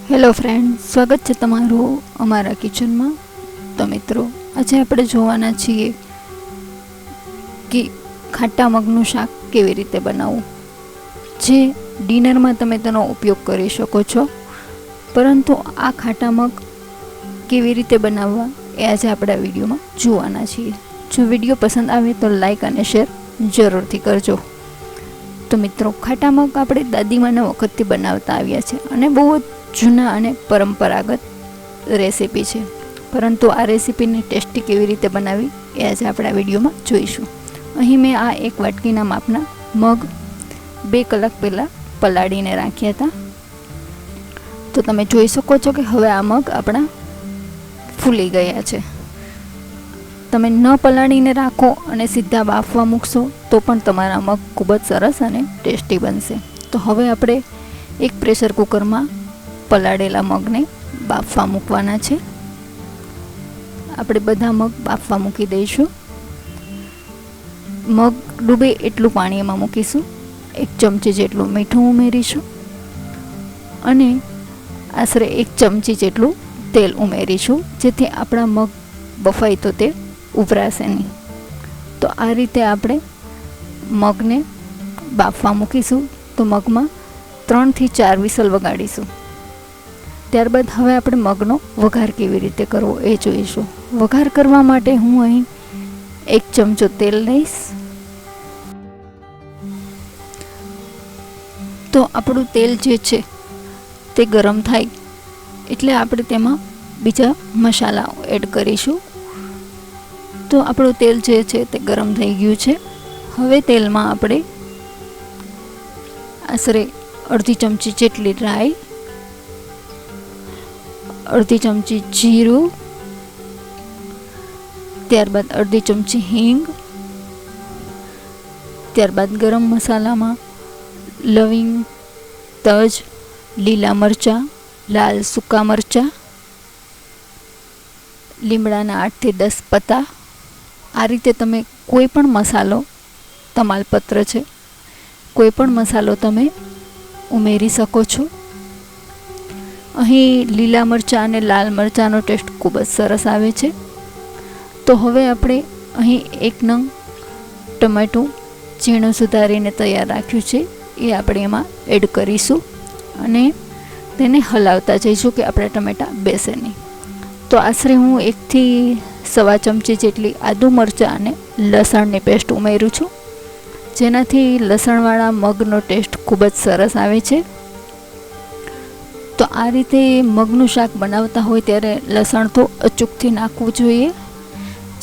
Hello friend, સ્વાગત છે તમારું અમારા કિચનમાં। તો મિત્રો, આજે આપણે જોવાના છીએ કે ખાટા મગનું શાક કેવી રીતે બનાવવું, જે ડિનરમાં તમે તેનો ઉપયોગ કરી શકો છો। પરંતુ આ ખાટા મગ કેવી રીતે બનાવવા એ આજે આપણે આ વિડીયોમાં જોવાના છીએ। જો વિડીયો પસંદ આવે તો લાઈક અને શેર જરૂરથી કરજો। તો મિત્રો, ખાટા મગ આપણે દાદીમાના વખતથી બનાવતા આવ્યા છે અને બહુ જ જૂના અને પરંપરાગત રેસીપી છે, પરંતુ આ રેસીપીને ટેસ્ટી કેવી રીતે બનાવી એ આજે આપણે આ વિડીયોમાં જોઈશું। અહીં મેં આ એક વાટકીના માપના મગ 2 કલાક પહેલાં પલાળીને રાખ્યા હતા। તો તમે જોઈ શકો છો કે હવે આ મગ આપણા ફૂલી ગયા છે। તમે ન પલાળીને રાખો અને સીધા બાફવા મૂકશો તો પણ તમારા મગ ખૂબ જ સરસ અને ટેસ્ટી બનશે। તો હવે આપણે એક પ્રેશર કુકરમાં પલાળેલા મગને બાફવા મૂકવાના છે। આપણે બધા મગ બાફવા મૂકી દઈશું। મગ ડૂબે એટલું પાણી એમાં મૂકીશું, 1 ચમચી જેટલું મીઠું ઉમેરીશું અને આશરે 1 ચમચી જેટલું તેલ ઉમેરીશું, જેથી આપણા મગ બફાય તો તે ઉભરાશે નહીં। તો આ રીતે આપણે મગને બાફવા મૂકીશું। તો મગમાં 3 થી 4 વિસલ વગાડીશું। ત્યારબાદ હવે આપણે મગનો વઘાર કેવી રીતે કરવો એ જોઈશું। વઘાર કરવા માટે હું અહીં 1 ચમચો તેલ લઈશ। તો આપણું તેલ જે છે તે ગરમ થાય એટલે આપણે તેમાં બીજા મસાલા એડ કરીશું। તો આપણું તેલ જે છે તે ગરમ થઈ ગયું છે। હવે તેલમાં આપણે આશરે અડધી ચમચી જેટલી રાઈ, અડધી ચમચી જીરું, ત્યારબાદ અડધી ચમચી હિંગ, ત્યારબાદ ગરમ મસાલામાં લવિંગ, તજ, લીલા મરચાં, લાલ સૂકા મરચાં, લીમડાના 8 થી 10 પત્તા। આ રીતે તમે કોઈ પણ મસાલો, તમાલપત્ર છે, કોઈ પણ મસાલો તમે ઉમેરી શકો છો। અહીં લીલા મરચાં અને લાલ મરચાંનો ટેસ્ટ ખૂબ જ સરસ આવે છે। તો હવે આપણે અહીં 1 નંગ ટમેટું ઝીણું સુધારીને તૈયાર રાખ્યું છે એ આપણે એમાં એડ કરીશું અને તેને હલાવતા જઈશું કે આપણા ટમેટાં બેસે નહીં। તો આશરે હું 1 થી 1.25 ચમચી જેટલી આદુ મરચાં અને લસણની પેસ્ટ ઉમેરું છું, જેનાથી લસણવાળા મગનો ટેસ્ટ ખૂબ જ સરસ આવે છે। તો આ રીતે મગનું શાક બનાવતા હોય ત્યારે લસણ તો અચૂકથી નાખવું જોઈએ,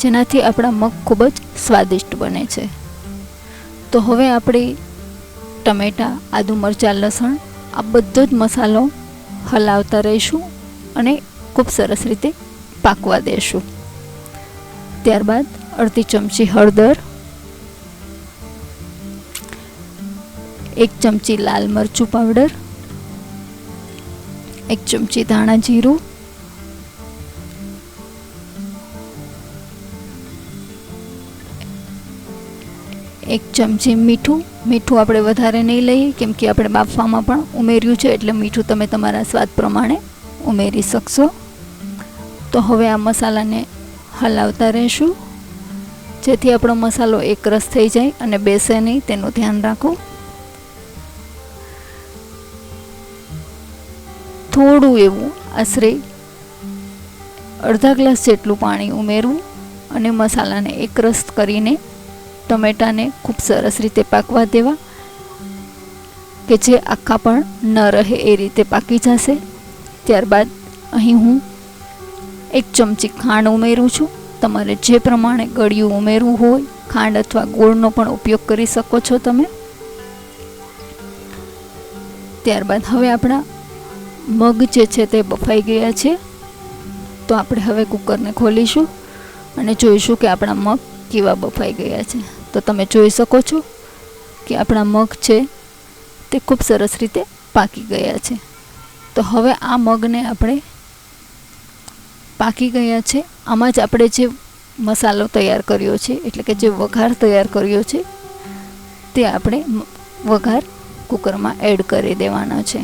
જેનાથી આપણા મગ ખૂબ જ સ્વાદિષ્ટ બને છે। તો હવે આપણે ટમેટાં, આદુ મરચાં, લસણ આ બધો જ મસાલો હલાવતા રહીશું અને ખૂબ સરસ રીતે પાકવા દેશું। ત્યારબાદ અડધી ચમચી હળદર, 1 ચમચી લાલ મરચું પાવડર, 1 ચમચી ધાણા જીરું, 1 ચમચી મીઠું। મીઠું આપણે વધારે નહીં લઈએ કેમ કે આપણે બાફવામાં પણ ઉમેર્યું છે, એટલે મીઠું તમે તમારા સ્વાદ પ્રમાણે ઉમેરી શકશો। તો હવે આ મસાલાને હલાવતા રહેશું, જેથી આપણો મસાલો એકરસ થઈ જાય અને બેસે નહીં તેનું ધ્યાન રાખો। થોડું એવું આશરે અડધા ગ્લાસ જેટલું પાણી ઉમેરવું અને મસાલાને એકરસ કરીને ટમેટાને ખૂબ સરસ રીતે પાકવા દેવા કે જે આખા પણ ન રહે એ રીતે પાકી જશે। ત્યારબાદ અહીં હું 1 ચમચી ખાંડ ઉમેરું છું। તમારે જે પ્રમાણે ગળ્યું ઉમેરવું હોય, ખાંડ અથવા ગોળનો પણ ઉપયોગ કરી શકો છો તમે। ત્યારબાદ હવે આપણા મગ જે છે તે બફાઈ ગયા છે। તો આપણે હવે કુકરને ખોલીશું અને જોઈશું કે આપણા મગ કેવા બફાઈ ગયા છે। તો તમે જોઈ શકો છો કે આપણા મગ છે તે ખૂબ સરસ રીતે પાકી ગયા છે। તો હવે આ મગને આપણે પાકી ગયા છે, આમાં જ આપણે જે મસાલો તૈયાર કર્યો છે, એટલે કે જે વઘાર તૈયાર કર્યો છે તે આપણે વઘાર કુકરમાં એડ કરી દેવાનો છે।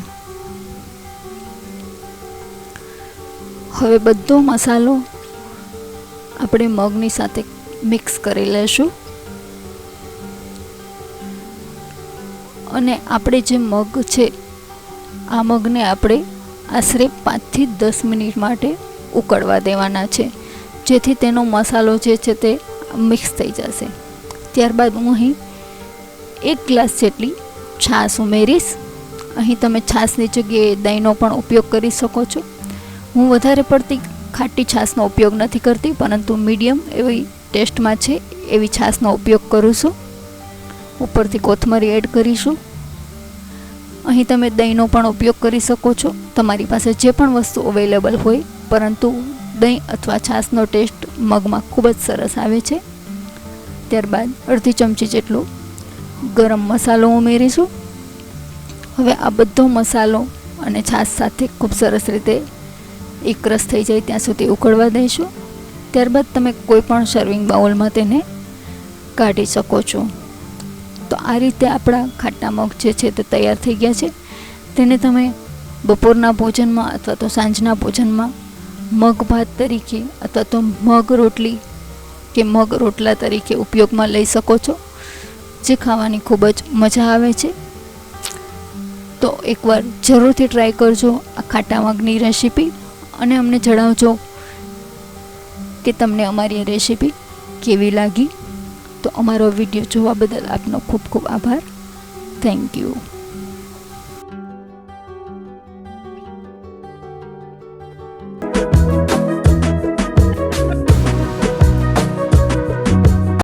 હવે બધો મસાલો આપણે મગની સાથે મિક્સ કરી લેશું અને આપણે જે મગ છે આ મગને આપણે આશરે 5 થી 10 મિનિટ માટે ઉકળવા દેવાના છે, જેથી તેનો મસાલો જે છે તે મિક્સ થઈ જશે. ત્યારબાદ હું અહીં 1 ગ્લાસ જેટલી છાશ ઉમેરીશ. અહીં તમે છાશની જગ્યાએ દહીંનો પણ ઉપયોગ કરી શકો છો. હું વધારે પડતી ખાટી છાશનો ઉપયોગ નથી કરતી, પરંતુ મીડિયમ એવી ટેસ્ટમાં છે એવી છાશનો ઉપયોગ કરું છું. ઉપરથી કોથમરી એડ કરીશું. અહીં તમે દહીંનો પણ ઉપયોગ કરી શકો છો, તમારી પાસે જે પણ વસ્તુ અવેલેબલ હોય, પરંતુ દહીં અથવા છાશનો ટેસ્ટ મગમાં ખૂબ જ સરસ આવે છે. ત્યારબાદ અડધી ચમચી જેટલો ગરમ મસાલો ઉમેરીશું. હવે આ બધો મસાલો અને છાશ સાથે ખૂબ સરસ રીતે એકરસ થઈ જાય ત્યાં સુધી ઉકળવા દઈશું. ત્યારબાદ તમે કોઈ પણ સર્વિંગ બાઉલમાં તેને કાઢી શકો છો. તો આ રીતે આપણા ખાટા મગ જે છે તે તૈયાર થઈ ગયા છે. તેને તમે બપોરના ભોજનમાં અથવા તો સાંજના ભોજનમાં મગ ભાત તરીકે અથવા તો મગ રોટલી કે મગ રોટલા તરીકે ઉપયોગમાં લઈ શકો છો, જે ખાવાની ખૂબ જ મજા આવે છે. તો એકવાર જરૂરથી ટ્રાય કરજો આ ખાટા મગની રેસીપી અને અમને જણાવજો કે તમને અમારી રેસીપી કેવી લાગી. તો અમારો વિડીયો જોવા બદલ આપનો ખૂબ ખૂબ આભાર. Thank you.